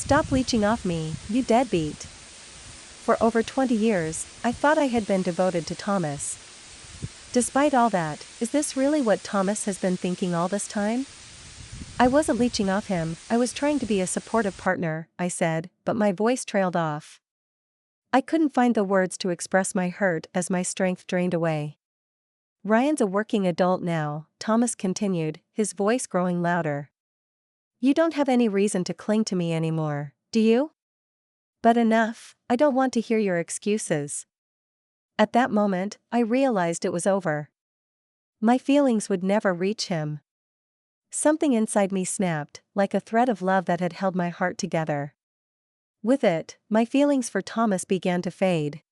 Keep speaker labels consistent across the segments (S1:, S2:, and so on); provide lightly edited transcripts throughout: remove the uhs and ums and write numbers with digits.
S1: Stop leeching off me, you deadbeat. For over 20 years, I thought I had been devoted to Thomas. Despite all that, is this really what Thomas has been thinking all this time? I wasn't leeching off him, I was trying to be a supportive partner, I said, but my voice trailed off. I couldn't find the words to express my hurt as my strength drained away. Ryan's a working adult now, Thomas continued, his voice growing louder. You don't have any reason to cling to me anymore, do you? But enough, I don't want to hear your excuses. At that moment, I realized it was over. My feelings would never reach him. Something inside me snapped, like a thread of love that had held my heart together. With it, my feelings for Thomas began to fade.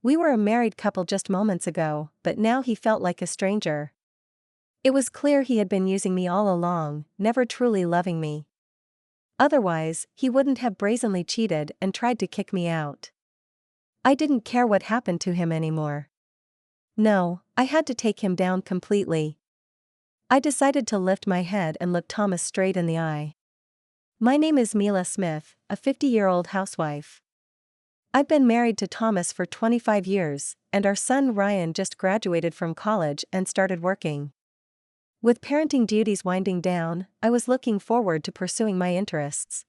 S1: We were a married couple just moments ago, but now he felt like a stranger. It was clear he had been using me all along, never truly loving me. Otherwise, he wouldn't have brazenly cheated and tried to kick me out. I didn't care what happened to him anymore. No, I had to take him down completely. I decided to lift my head and look Thomas straight in the eye. My name is Mila Smith, a 50-year-old housewife. I've been married to Thomas for 25 years, and our son Ryan just graduated from college and started working. With parenting duties winding down, I was looking forward to pursuing my interests.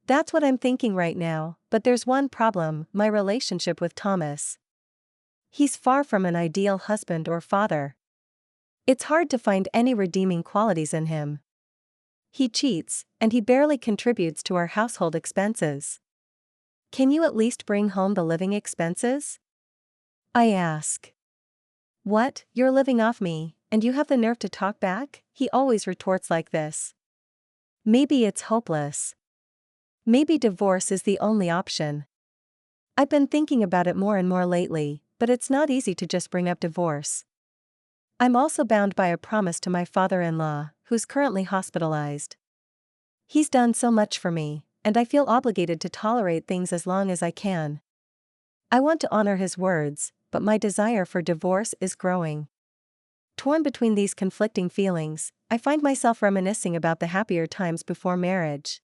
S1: That's what I'm thinking right now, but there's one problem: my relationship with Thomas. He's far from an ideal husband or father. It's hard to find any redeeming qualities in him. He cheats, and he barely contributes to our household expenses. Can you at least bring home the living expenses? I ask. What, you're living off me, and you have the nerve to talk back? He always retorts like this. Maybe it's hopeless. Maybe divorce is the only option. I've been thinking about it more and more lately, but it's not easy to just bring up divorce. I'm also bound by a promise to my father-in-law, who's currently hospitalized. He's done so much for me, and I feel obligated to tolerate things as long as I can. I want to honor his words, but my desire for divorce is growing. Torn between these conflicting feelings, I find myself reminiscing about the happier times before marriage.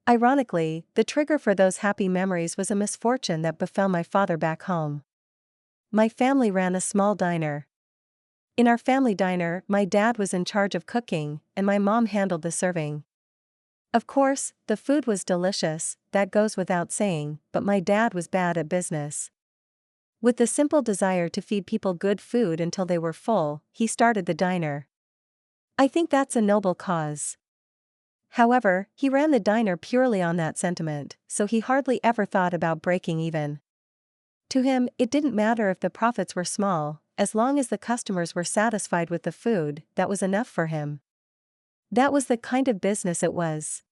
S1: Ironically, the trigger for those happy memories was a misfortune that befell my father back home. My family ran a small diner. In our family diner, my dad was in charge of cooking, and my mom handled the serving. Of course, the food was delicious, that goes without saying, but my dad was bad at business. With the simple desire to feed people good food until they were full, he started the diner. I think that's a noble cause. However, he ran the diner purely on that sentiment, so he hardly ever thought about breaking even. To him, it didn't matter if the profits were small, as long as the customers were satisfied with the food, that was enough for him. That was the kind of business it was.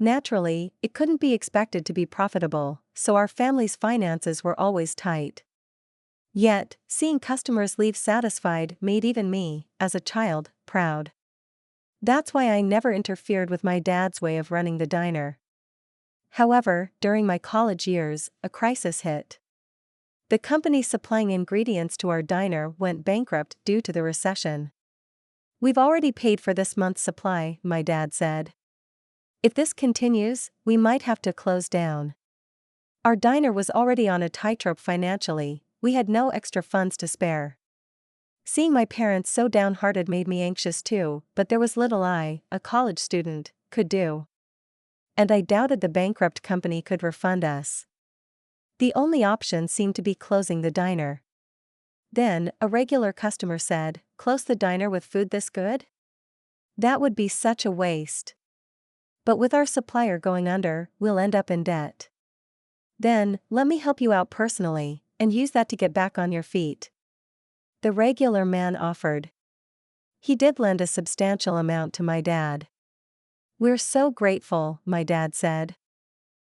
S1: Naturally, it couldn't be expected to be profitable, so our family's finances were always tight. Yet, seeing customers leave satisfied made even me, as a child, proud. That's why I never interfered with my dad's way of running the diner. However, during my college years, a crisis hit. The company supplying ingredients to our diner went bankrupt due to the recession. We've already paid for this month's supply, my dad said. If this continues, we might have to close down. Our diner was already on a tightrope financially, we had no extra funds to spare. Seeing my parents so downhearted made me anxious too, but there was little I, a college student, could do. And I doubted the bankrupt company could refund us. The only option seemed to be closing the diner. Then, a regular customer said, "Close the diner with food this good? That would be such a waste. But with our supplier going under, we'll end up in debt. Then, let me help you out personally, and use that to get back on your feet." The regular man offered. He did lend a substantial amount to my dad. "We're so grateful," my dad said.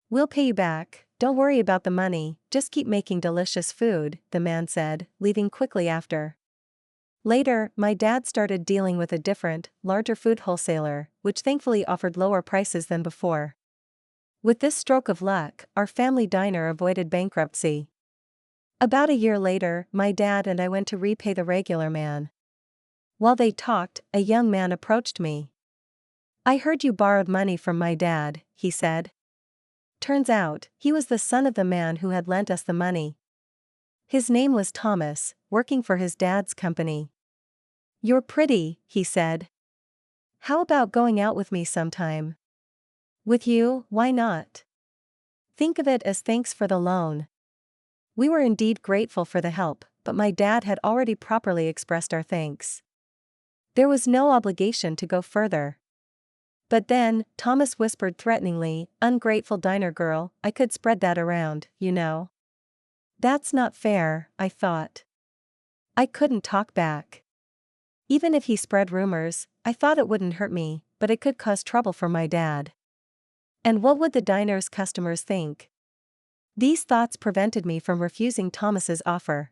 S1: "We'll pay you back, don't worry about the money, just keep making delicious food," the man said, leaving quickly after. Later, my dad started dealing with a different, larger food wholesaler, which thankfully offered lower prices than before. With this stroke of luck, our family diner avoided bankruptcy. About a year later, my dad and I went to repay the regular man. While they talked, a young man approached me. I heard you borrowed money from my dad, he said. Turns out, he was the son of the man who had lent us the money. His name was Thomas, working for his dad's company. You're pretty, he said. How about going out with me sometime? With you, why not? Think of it as thanks for the loan. We were indeed grateful for the help, but my dad had already properly expressed our thanks. There was no obligation to go further. But then, Thomas whispered threateningly, ungrateful diner girl, I could spread that around, you know. That's not fair, I thought. I couldn't talk back. Even if he spread rumors, I thought it wouldn't hurt me, but it could cause trouble for my dad. And what would the diner's customers think? These thoughts prevented me from refusing Thomas's offer.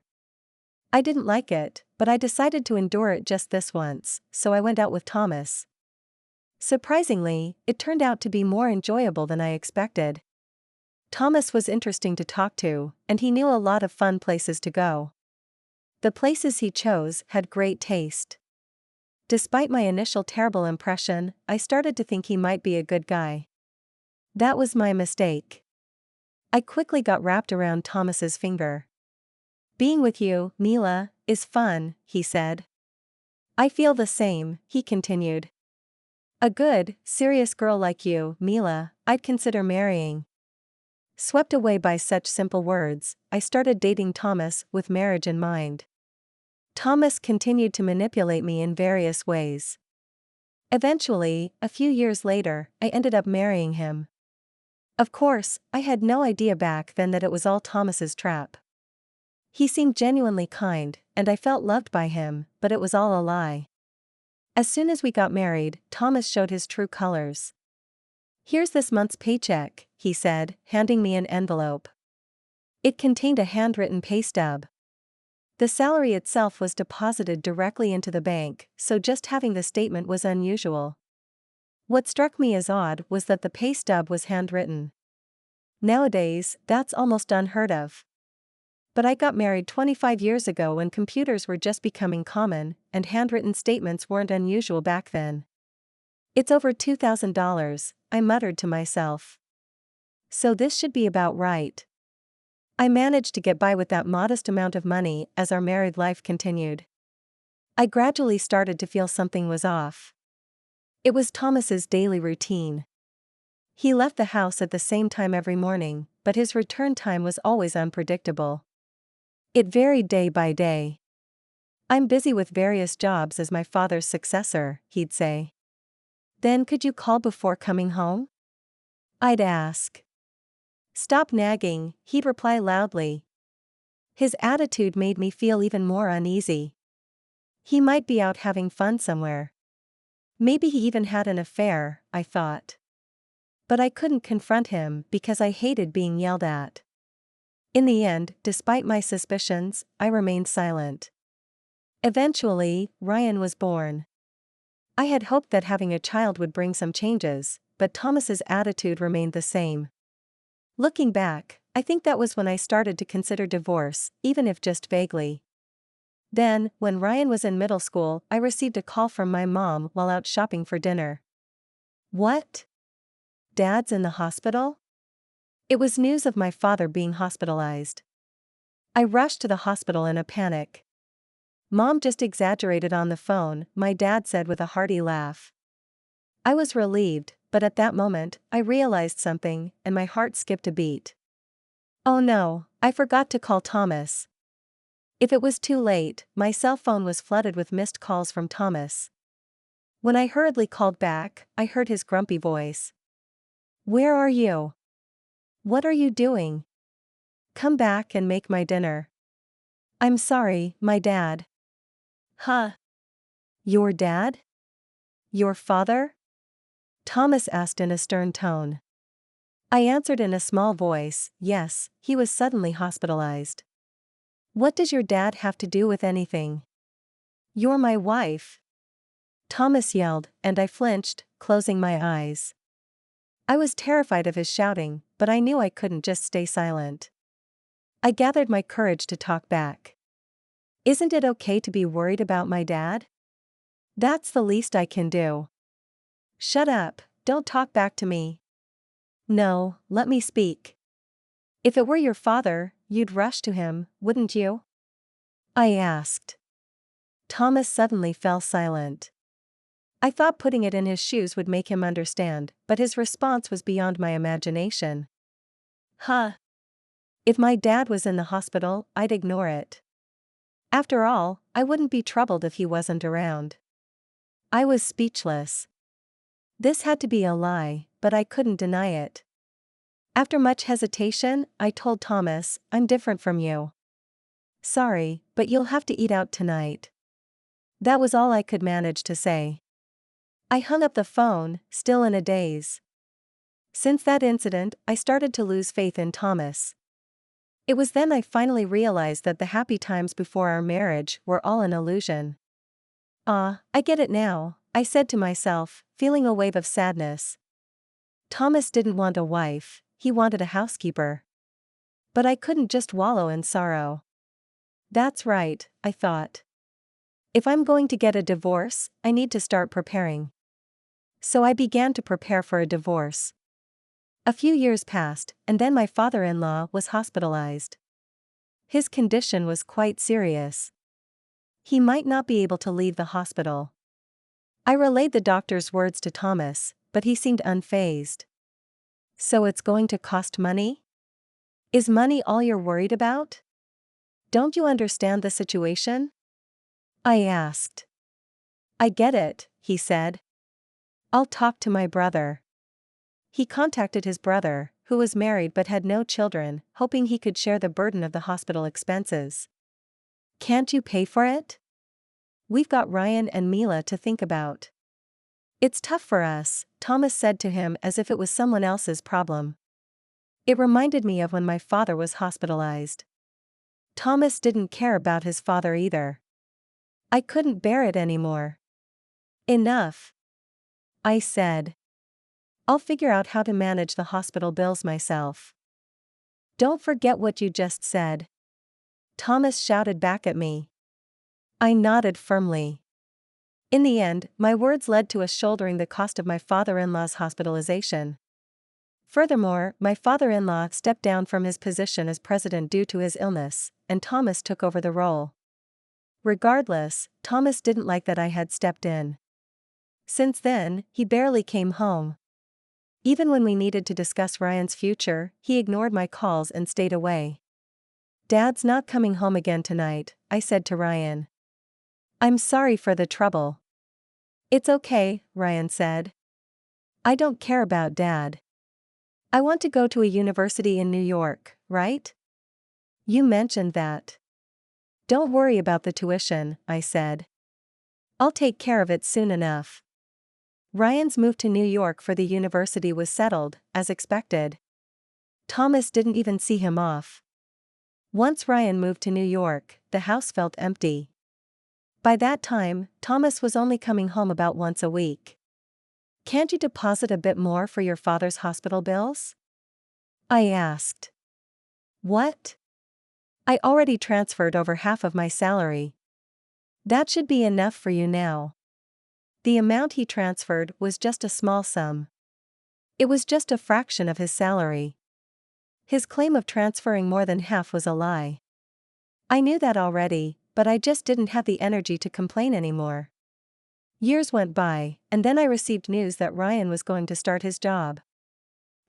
S1: I didn't like it, but I decided to endure it just this once, so I went out with Thomas. Surprisingly, it turned out to be more enjoyable than I expected. Thomas was interesting to talk to, and he knew a lot of fun places to go. The places he chose had great taste. Despite my initial terrible impression, I started to think he might be a good guy. That was my mistake. I quickly got wrapped around Thomas's finger. Being with you, Mila, is fun, he said. I feel the same, he continued. A good, serious girl like you, Mila, I'd consider marrying. Swept away by such simple words, I started dating Thomas with marriage in mind. Thomas continued to manipulate me in various ways. Eventually, a few years later, I ended up marrying him. Of course, I had no idea back then that it was all Thomas's trap. He seemed genuinely kind, and I felt loved by him, but it was all a lie. As soon as we got married, Thomas showed his true colors. Here's this month's paycheck, he said, handing me an envelope. It contained a handwritten pay stub. The salary itself was deposited directly into the bank, so just having the statement was unusual. What struck me as odd was that the pay stub was handwritten. Nowadays, that's almost unheard of. But I got married 25 years ago when computers were just becoming common, and handwritten statements weren't unusual back then. It's over $2,000, I muttered to myself. So this should be about right. I managed to get by with that modest amount of money as our married life continued. I gradually started to feel something was off. It was Thomas's daily routine. He left the house at the same time every morning, but his return time was always unpredictable. It varied day by day. I'm busy with various jobs as my father's successor, he'd say. Then could you call before coming home? I'd ask. Stop nagging, he'd reply loudly. His attitude made me feel even more uneasy. He might be out having fun somewhere. Maybe he even had an affair, I thought. But I couldn't confront him because I hated being yelled at. In the end, despite my suspicions, I remained silent. Eventually, Ryan was born. I had hoped that having a child would bring some changes, but Thomas's attitude remained the same. Looking back, I think that was when I started to consider divorce, even if just vaguely. Then, when Ryan was in middle school, I received a call from my mom while out shopping for dinner. What? Dad's in the hospital? It was news of my father being hospitalized. I rushed to the hospital in a panic. Mom just exaggerated on the phone, my dad said with a hearty laugh. I was relieved, but at that moment, I realized something, and my heart skipped a beat. Oh no, I forgot to call Thomas. If it was too late, my cell phone was flooded with missed calls from Thomas. When I hurriedly called back, I heard his grumpy voice. Where are you? What are you doing? Come back and make my dinner. I'm sorry, my dad. Huh? Your dad? Your father? Thomas asked in a stern tone. I answered in a small voice, yes, he was suddenly hospitalized. What does your dad have to do with anything? You're my wife. Thomas yelled, and I flinched, closing my eyes. I was terrified of his shouting, but I knew I couldn't just stay silent. I gathered my courage to talk back. Isn't it okay to be worried about my dad? That's the least I can do. Shut up, don't talk back to me. No, let me speak. If it were your father, you'd rush to him, wouldn't you? I asked. Thomas suddenly fell silent. I thought putting it in his shoes would make him understand, but his response was beyond my imagination. Huh. If my dad was in the hospital, I'd ignore it. After all, I wouldn't be troubled if he wasn't around. I was speechless. This had to be a lie, but I couldn't deny it. After much hesitation, I told Thomas, I'm different from you. Sorry, but you'll have to eat out tonight. That was all I could manage to say. I hung up the phone, still in a daze. Since that incident, I started to lose faith in Thomas. It was then I finally realized that the happy times before our marriage were all an illusion. Ah, I get it now, I said to myself, feeling a wave of sadness. Thomas didn't want a wife, he wanted a housekeeper. But I couldn't just wallow in sorrow. That's right, I thought. If I'm going to get a divorce, I need to start preparing. So I began to prepare for a divorce. A few years passed, and then my father-in-law was hospitalized. His condition was quite serious. He might not be able to leave the hospital. I relayed the doctor's words to Thomas, but he seemed unfazed. So it's going to cost money? Is money all you're worried about? Don't you understand the situation? I asked. I get it, he said. I'll talk to my brother. He contacted his brother, who was married but had no children, hoping he could share the burden of the hospital expenses. Can't you pay for it? We've got Ryan and Mila to think about. It's tough for us, Thomas said to him as if it was someone else's problem. It reminded me of when my father was hospitalized. Thomas didn't care about his father either. I couldn't bear it anymore. Enough. I said. I'll figure out how to manage the hospital bills myself. Don't forget what you just said. Thomas shouted back at me. I nodded firmly. In the end, my words led to us shouldering the cost of my father-in-law's hospitalization. Furthermore, my father-in-law stepped down from his position as president due to his illness, and Thomas took over the role. Regardless, Thomas didn't like that I had stepped in. Since then, he barely came home. Even when we needed to discuss Ryan's future, he ignored my calls and stayed away. Dad's not coming home again tonight, I said to Ryan. I'm sorry for the trouble. It's okay, Ryan said. I don't care about Dad. I want to go to a university in New York, right? You mentioned that. Don't worry about the tuition, I said. I'll take care of it soon enough. Ryan's move to New York for the university was settled, as expected. Thomas didn't even see him off. Once Ryan moved to New York, the house felt empty. By that time, Thomas was only coming home about once a week. Can't you deposit a bit more for your father's hospital bills? I asked. What? I already transferred over half of my salary. That should be enough for you now. The amount he transferred was just a small sum. It was just a fraction of his salary. His claim of transferring more than half was a lie. I knew that already, but I just didn't have the energy to complain anymore. Years went by, and then I received news that Ryan was going to start his job.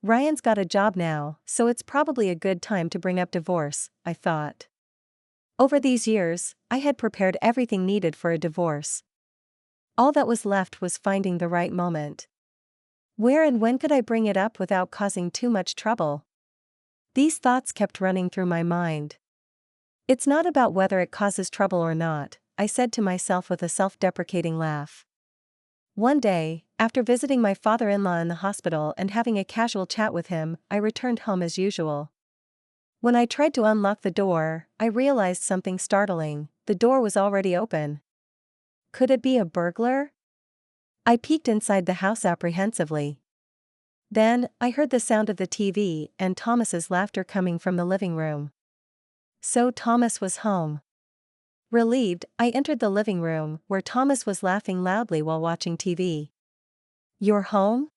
S1: Ryan's got a job now, so it's probably a good time to bring up divorce, I thought. Over these years, I had prepared everything needed for a divorce. All that was left was finding the right moment. Where and when could I bring it up without causing too much trouble? These thoughts kept running through my mind. It's not about whether it causes trouble or not, I said to myself with a self-deprecating laugh. One day, after visiting my father-in-law in the hospital and having a casual chat with him, I returned home as usual. When I tried to unlock the door, I realized something startling: the door was already open. Could it be a burglar? I peeked inside the house apprehensively. Then, I heard the sound of the TV and Thomas's laughter coming from the living room. So Thomas was home. Relieved, I entered the living room, where Thomas was laughing loudly while watching TV. You're home?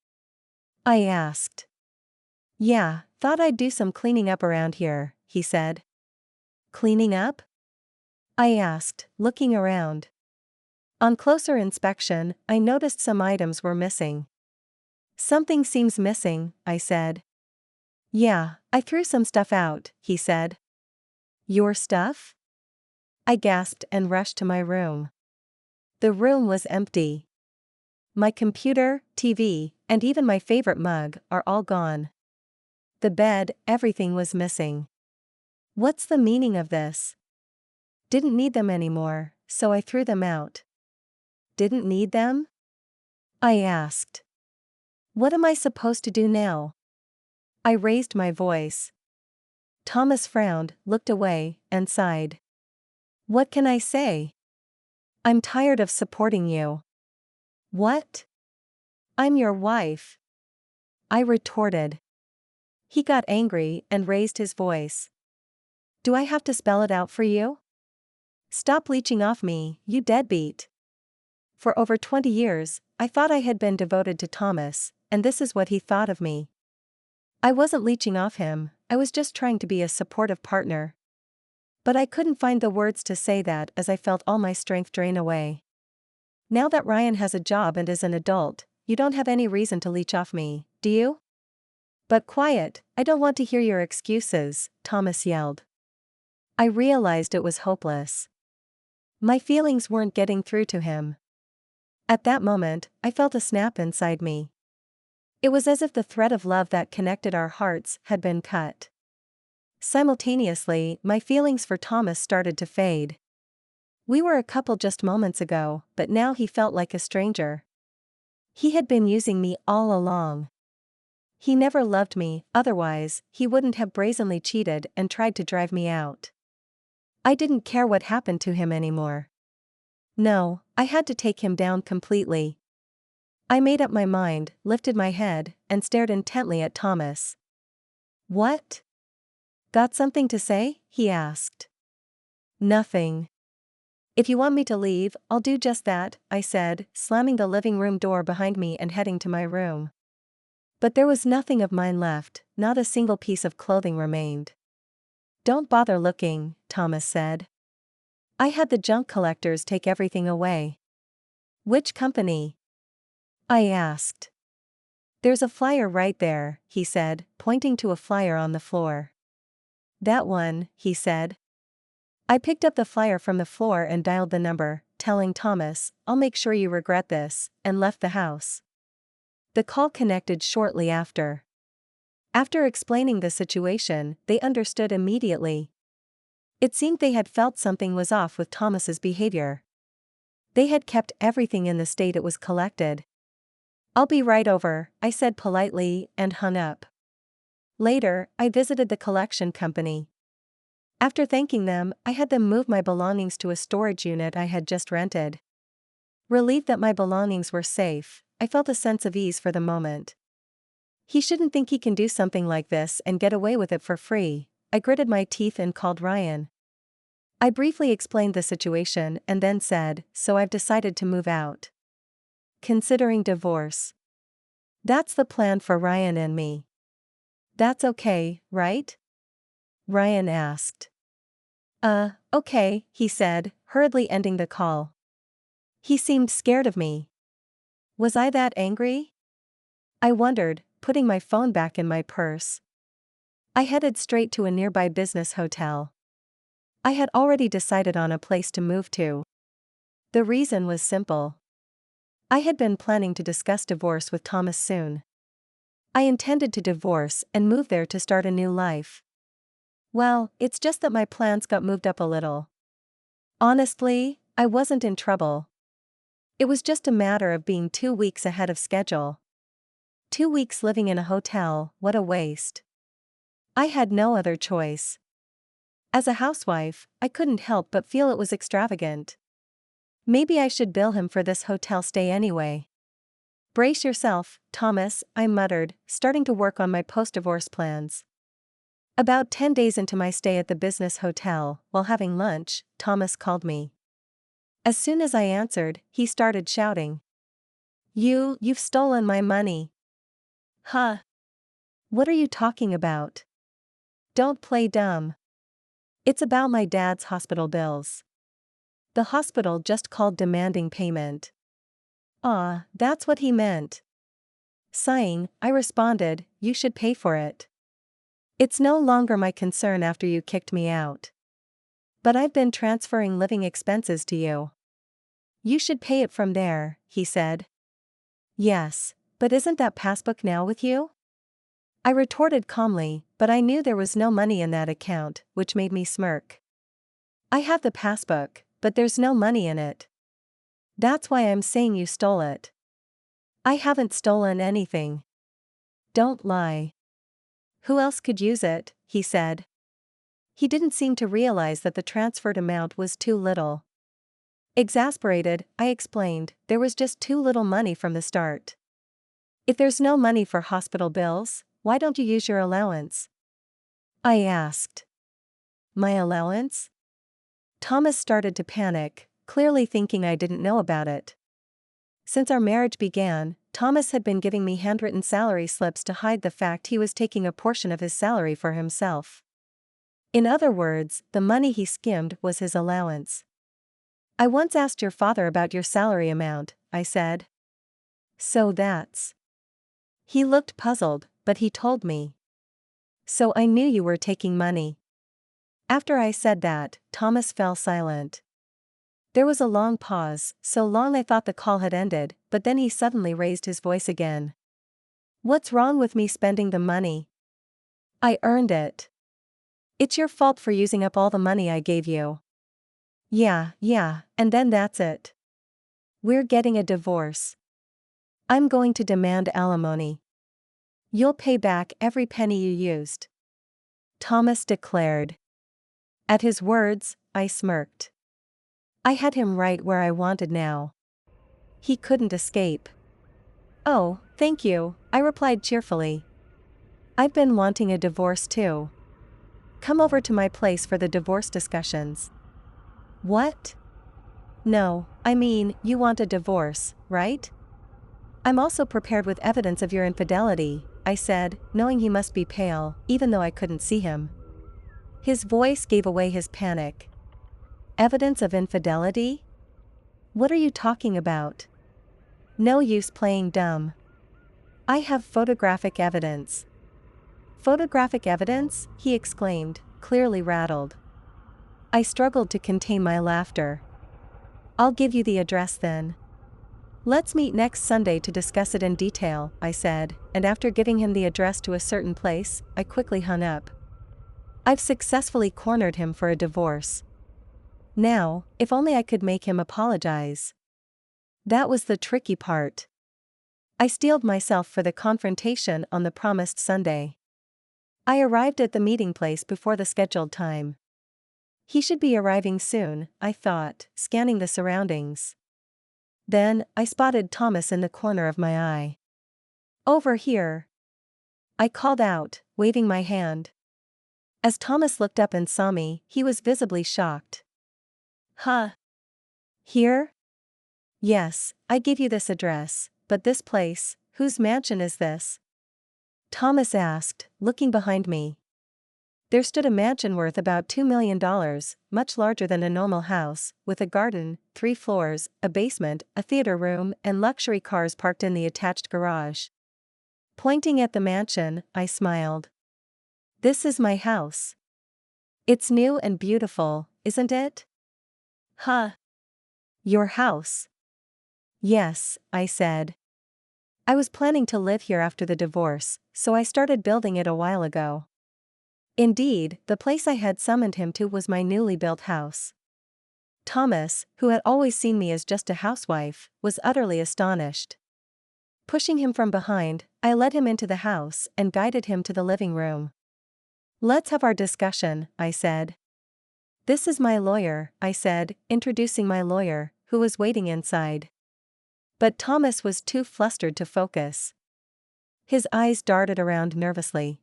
S1: I asked. Yeah, thought I'd do some cleaning up around here, he said. Cleaning up? I asked, looking around. On closer inspection, I noticed some items were missing. Something seems missing, I said. Yeah, I threw some stuff out, he said. Your stuff? I gasped and rushed to my room. The room was empty. My computer, TV, and even my favorite mug are all gone. The bed, everything was missing. What's the meaning of this? Didn't need them anymore, so I threw them out. Didn't need them? I asked. What am I supposed to do now? I raised my voice. Thomas frowned, looked away, and sighed. What can I say? I'm tired of supporting you. What? I'm your wife. I retorted. He got angry and raised his voice. Do I have to spell it out for you? Stop leeching off me, you deadbeat. For over 20 years, I thought I had been devoted to Thomas, and this is what he thought of me. I wasn't leeching off him, I was just trying to be a supportive partner. But I couldn't find the words to say that as I felt all my strength drain away. Now that Ryan has a job and is an adult, you don't have any reason to leech off me, do you? But quiet, I don't want to hear your excuses, Thomas yelled. I realized it was hopeless. My feelings weren't getting through to him. At that moment, I felt a snap inside me. It was as if the thread of love that connected our hearts had been cut. Simultaneously, my feelings for Thomas started to fade. We were a couple just moments ago, but now he felt like a stranger. He had been using me all along. He never loved me, otherwise, he wouldn't have brazenly cheated and tried to drive me out. I didn't care what happened to him anymore. No, I had to take him down completely. I made up my mind, lifted my head, and stared intently at Thomas. What? Got something to say? He asked. Nothing. If you want me to leave, I'll do just that, I said, slamming the living room door behind me and heading to my room. But there was nothing of mine left, not a single piece of clothing remained. Don't bother looking, Thomas said. I had the junk collectors take everything away. Which company? I asked. There's a flyer right there, he said, pointing to a flyer on the floor. That one, he said. I picked up the flyer from the floor and dialed the number, telling Thomas, I'll make sure you regret this, and left the house. The call connected shortly after. After explaining the situation, they understood immediately. It seemed they had felt something was off with Thomas's behavior. They had kept everything in the state it was collected. I'll be right over, I said politely, and hung up. Later, I visited the collection company. After thanking them, I had them move my belongings to a storage unit I had just rented. Relieved that my belongings were safe, I felt a sense of ease for the moment. He shouldn't think he can do something like this and get away with it for free. I gritted my teeth and called Ryan. I briefly explained the situation and then said, so I've decided to move out. Considering divorce. That's the plan for Ryan and me. That's okay, right? Ryan asked. Okay, he said, hurriedly ending the call. He seemed scared of me. Was I that angry? I wondered, putting my phone back in my purse. I headed straight to a nearby business hotel. I had already decided on a place to move to. The reason was simple. I had been planning to discuss divorce with Thomas soon. I intended to divorce and move there to start a new life. Well, it's just that my plans got moved up a little. Honestly, I wasn't in trouble. It was just a matter of being 2 weeks ahead of schedule. 2 weeks living in a hotel, what a waste. I had no other choice. As a housewife, I couldn't help but feel it was extravagant. Maybe I should bill him for this hotel stay anyway. Brace yourself, Thomas, I muttered, starting to work on my post-divorce plans. About 10 days into my stay at the business hotel, while having lunch, Thomas called me. As soon as I answered, he started shouting. You've stolen my money. Huh? What are you talking about? Don't play dumb. It's about my dad's hospital bills. The hospital just called demanding payment. Ah, that's what he meant. Sighing, I responded, you should pay for it. It's no longer my concern after you kicked me out. But I've been transferring living expenses to you. You should pay it from there, he said. Yes, but isn't that passbook now with you? I retorted calmly, but I knew there was no money in that account, which made me smirk. I have the passbook, but there's no money in it. That's why I'm saying you stole it. I haven't stolen anything. Don't lie. Who else could use it, he said. He didn't seem to realize that the transferred amount was too little. Exasperated, I explained, there was just too little money from the start. If there's no money for hospital bills, why don't you use your allowance? I asked. My allowance? Thomas started to panic, clearly thinking I didn't know about it. Since our marriage began, Thomas had been giving me handwritten salary slips to hide the fact he was taking a portion of his salary for himself. In other words, the money he skimmed was his allowance. I once asked your father about your salary amount, I said. So that's. He looked puzzled, but he told me. So I knew you were taking money. After I said that, Thomas fell silent. There was a long pause, so long I thought the call had ended, but then he suddenly raised his voice again. What's wrong with me spending the money? I earned it. It's your fault for using up all the money I gave you. Yeah, and then that's it. We're getting a divorce. I'm going to demand alimony. You'll pay back every penny you used. Thomas declared. At his words, I smirked. I had him right where I wanted now. He couldn't escape. Oh, thank you, I replied cheerfully. I've been wanting a divorce too. Come over to my place for the divorce discussions. What? No, I mean, you want a divorce, right? I'm also prepared with evidence of your infidelity, I said, knowing he must be pale, even though I couldn't see him. His voice gave away his panic. Evidence of infidelity? What are you talking about? No use playing dumb. I have photographic evidence. Photographic evidence? He exclaimed, clearly rattled. I struggled to contain my laughter. I'll give you the address then. Let's meet next Sunday to discuss it in detail, I said, and after giving him the address to a certain place, I quickly hung up. I've successfully cornered him for a divorce. Now, if only I could make him apologize. That was the tricky part. I steeled myself for the confrontation on the promised Sunday. I arrived at the meeting place before the scheduled time. He should be arriving soon, I thought, scanning the surroundings. Then, I spotted Thomas in the corner of my eye. Over here. I called out, waving my hand. As Thomas looked up and saw me, he was visibly shocked. Huh? Here? Yes, I gave you this address, but this place, whose mansion is this? Thomas asked, looking behind me. There stood a mansion worth about $2 million, much larger than a normal house, with a garden, 3 floors, a basement, a theater room, and luxury cars parked in the attached garage. Pointing at the mansion, I smiled. This is my house. It's new and beautiful, isn't it? Huh? Your house? Yes, I said. I was planning to live here after the divorce, so I started building it a while ago. Indeed, the place I had summoned him to was my newly built house. Thomas, who had always seen me as just a housewife, was utterly astonished. Pushing him from behind, I led him into the house and guided him to the living room. Let's have our discussion, I said. This is my lawyer, I said, introducing my lawyer, who was waiting inside. But Thomas was too flustered to focus. His eyes darted around nervously.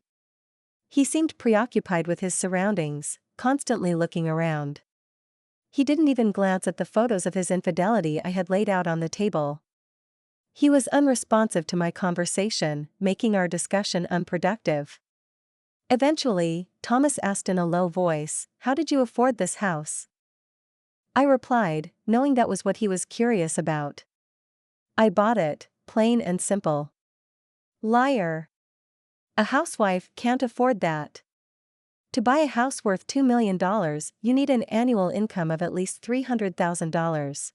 S1: He seemed preoccupied with his surroundings, constantly looking around. He didn't even glance at the photos of his infidelity I had laid out on the table. He was unresponsive to my conversation, making our discussion unproductive. Eventually, Thomas asked in a low voice, "How did you afford this house?" I replied, knowing that was what he was curious about. "I bought it, plain and simple." Liar. A housewife can't afford that. To buy a house worth $2 million, you need an annual income of at least $300,000.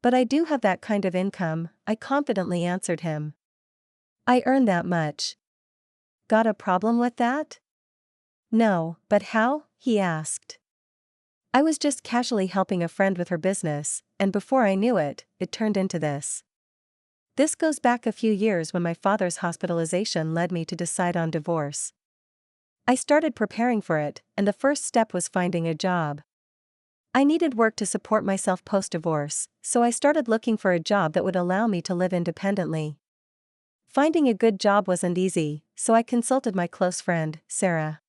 S1: But I do have that kind of income, I confidently answered him. I earn that much. Got a problem with that? No, but how? He asked. I was just casually helping a friend with her business, and before I knew it, it turned into this. This goes back a few years when my father's hospitalization led me to decide on divorce. I started preparing for it, and the first step was finding a job. I needed work to support myself post-divorce, so I started looking for a job that would allow me to live independently. Finding a good job wasn't easy, so I consulted my close friend, Sarah.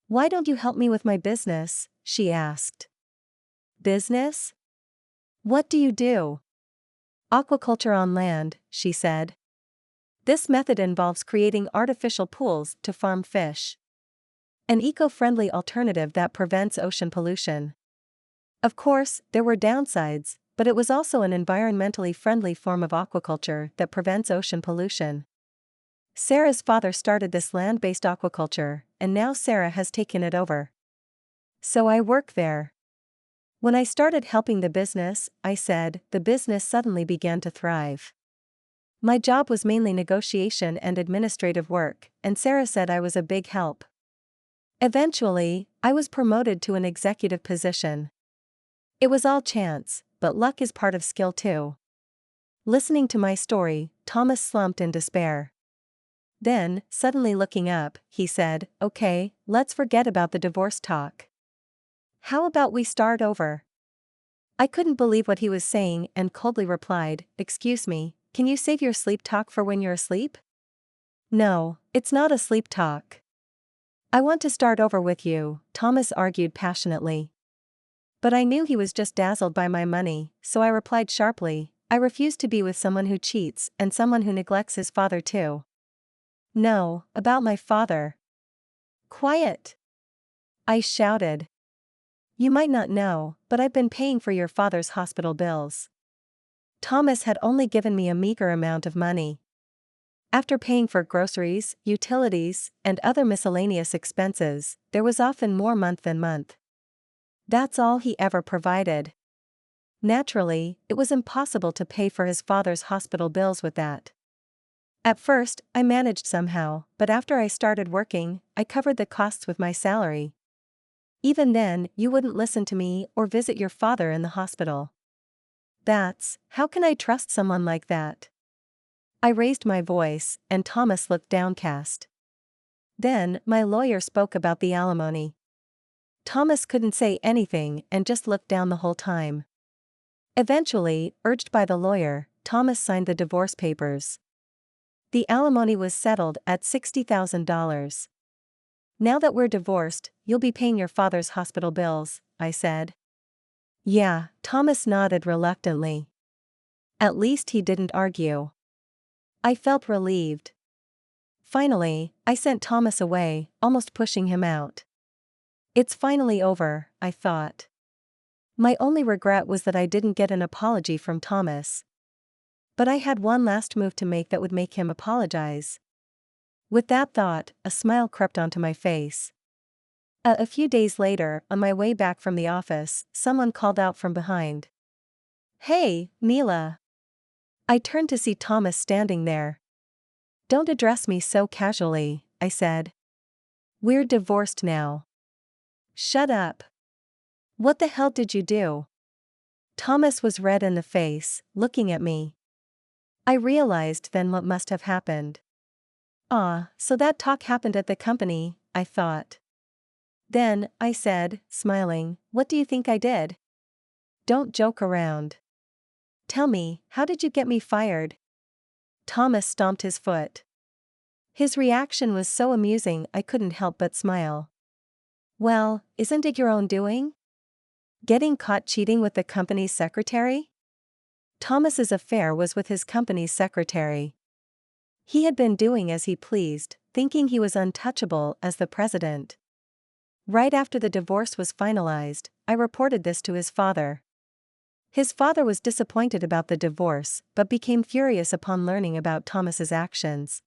S1: "Why don't you help me with my business?" she asked. "Business? What do you do?" "Aquaculture on land," she said. "This method involves creating artificial pools to farm fish. An eco-friendly alternative that prevents ocean pollution." Of course, there were downsides, but it was also an environmentally friendly form of aquaculture that prevents ocean pollution. Sarah's father started this land-based aquaculture, and now Sarah has taken it over. So I work there. When I started helping the business, I said, the business suddenly began to thrive. My job was mainly negotiation and administrative work, and Sarah said I was a big help. Eventually, I was promoted to an executive position. It was all chance, but luck is part of skill too. Listening to my story, Thomas slumped in despair. Then, suddenly looking up, he said, "Okay, let's forget about the divorce talk. How about we start over?" I couldn't believe what he was saying and coldly replied, "Excuse me, can you save your sleep talk for when you're asleep?" "No, it's not a sleep talk. I want to start over with you," Thomas argued passionately. But I knew he was just dazzled by my money, so I replied sharply, "I refuse to be with someone who cheats and someone who neglects his father too." "No, about my father." "Quiet!" I shouted. "You might not know, but I've been paying for your father's hospital bills." Thomas had only given me a meager amount of money. After paying for groceries, utilities, and other miscellaneous expenses, there was often more month than month. That's all he ever provided. Naturally, it was impossible to pay for his father's hospital bills with that. At first, I managed somehow, but after I started working, I covered the costs with my salary. Even then, you wouldn't listen to me or visit your father in the hospital. How can I trust someone like that? I raised my voice, and Thomas looked downcast. Then, my lawyer spoke about the alimony. Thomas couldn't say anything and just looked down the whole time. Eventually, urged by the lawyer, Thomas signed the divorce papers. The alimony was settled at $60,000. "Now that we're divorced, you'll be paying your father's hospital bills," I said. "Yeah," Thomas nodded reluctantly. At least he didn't argue. I felt relieved. Finally, I sent Thomas away, almost pushing him out. It's finally over, I thought. My only regret was that I didn't get an apology from Thomas. But I had one last move to make that would make him apologize. With that thought, a smile crept onto my face. A few days later, on my way back from the office, someone called out from behind. "Hey, Mila." I turned to see Thomas standing there. "Don't address me so casually," I said. "We're divorced now." "Shut up. What the hell did you do?" Thomas was red in the face, looking at me. I realized then what must have happened. So that talk happened at the company, I thought. Then, I said, smiling, "What do you think I did?" "Don't joke around. Tell me, how did you get me fired?" Thomas stomped his foot. His reaction was so amusing I couldn't help but smile. "Well, isn't it your own doing? Getting caught cheating with the company's secretary?" Thomas's affair was with his company's secretary. He had been doing as he pleased, thinking he was untouchable as the president. Right after the divorce was finalized, I reported this to his father. His father was disappointed about the divorce but became furious upon learning about Thomas's actions.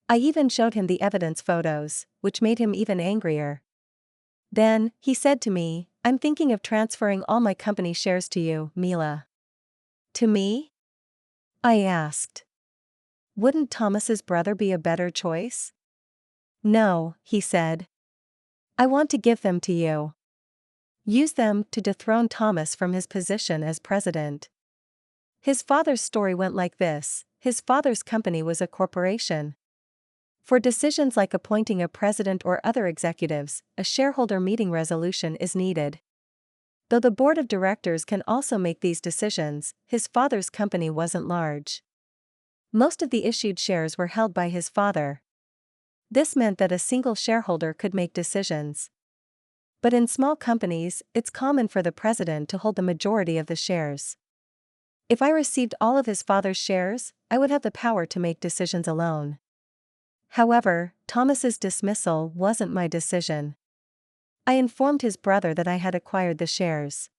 S1: I even showed him the evidence photos, which made him even angrier. Then, he said to me, "I'm thinking of transferring all my company shares to you, Mila." To me? I asked. Wouldn't Thomas's brother be a better choice? No, he said. I want to give them to you. Use them to dethrone Thomas from his position as president. His father's story went like this: his father's company was a corporation. For decisions like appointing a president or other executives, a shareholder meeting resolution is needed. Though the board of directors can also make these decisions, his father's company wasn't large. Most of the issued shares were held by his father. This meant that a single shareholder could make decisions. But in small companies, it's common for the president to hold the majority of the shares. If I received all of his father's shares, I would have the power to make decisions alone. However, Thomas's dismissal wasn't my decision. I informed his brother that I had acquired the shares.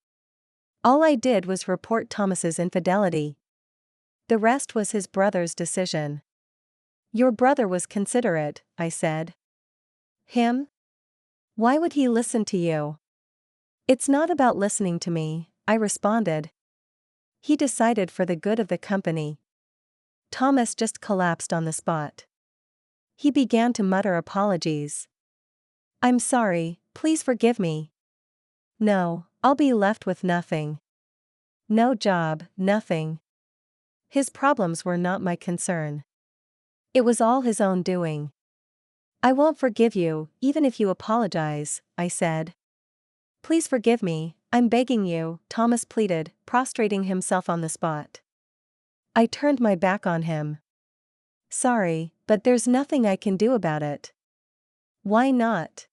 S1: All I did was report Thomas's infidelity. The rest was his brother's decision. Your brother was considerate, I said. Him? Why would he listen to you? It's not about listening to me, I responded. He decided for the good of the company. Thomas just collapsed on the spot. He began to mutter apologies. I'm sorry, please forgive me. No, I'll be left with nothing. No job, nothing. His problems were not my concern. It was all his own doing. I won't forgive you, even if you apologize, I said. Please forgive me, I'm begging you, Thomas pleaded, prostrating himself on the spot. I turned my back on him. Sorry, but there's nothing I can do about it. Why not?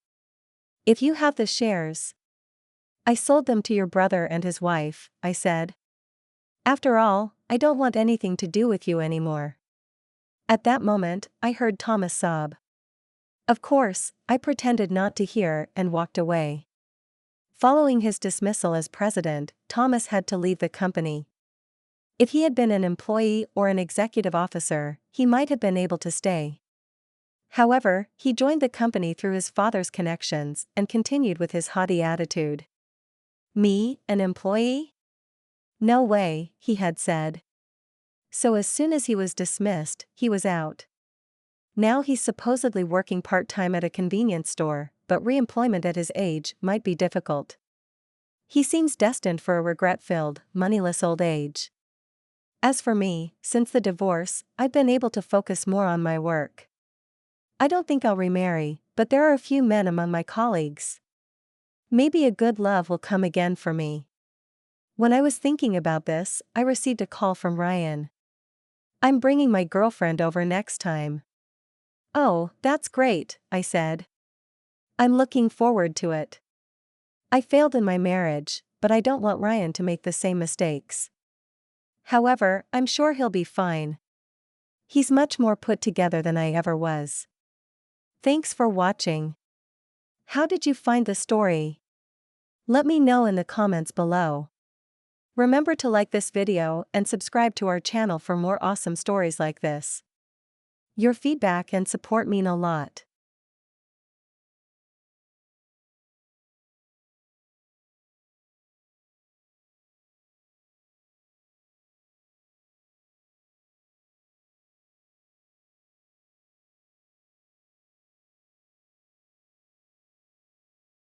S1: If you have the shares. I sold them to your brother and his wife, I said. After all, I don't want anything to do with you anymore. At that moment, I heard Thomas sob. Of course, I pretended not to hear and walked away. Following his dismissal as president, Thomas had to leave the company. If he had been an employee or an executive officer, he might have been able to stay. However, he joined the company through his father's connections and continued with his haughty attitude. Me, an employee? No way, he had said. So as soon as he was dismissed, he was out. Now he's supposedly working part-time at a convenience store, but re-employment at his age might be difficult. He seems destined for a regret-filled, moneyless old age. As for me, since the divorce, I've been able to focus more on my work. I don't think I'll remarry, but there are a few men among my colleagues. Maybe a good love will come again for me. When I was thinking about this, I received a call from Ryan. I'm bringing my girlfriend over next time. Oh, that's great, I said. I'm looking forward to it. I failed in my marriage, but I don't want Ryan to make the same mistakes. However, I'm sure he'll be fine. He's much more put together than I ever was. Thanks for watching. How did you find the story? Let me know in the comments below. Remember to like this video and subscribe to our channel for more awesome stories like this. Your feedback and support mean a lot.